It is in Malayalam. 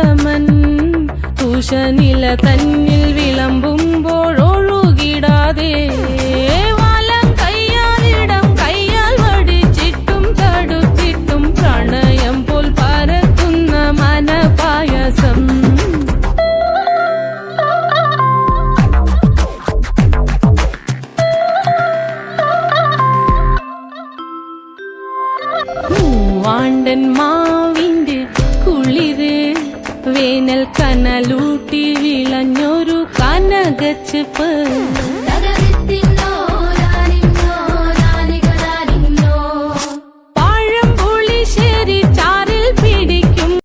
കാലമൻ തുഷനില തന്നിൽ വിളമ്പുമ്പോഴൊഴുകിടാതെ വലം കയ്യാലിടം കയ്യാൽ വടിച്ചിട്ടും തടുത്തിട്ടും പ്രണയം പോൽ പരക്കുന്ന മനപായസം മൂവാണ്ടൻ മാവിന്റെ കുളിര് വേനൽ കനലൂട്ടി വിളഞ്ഞൊരു കനകച്ചെപ്പ്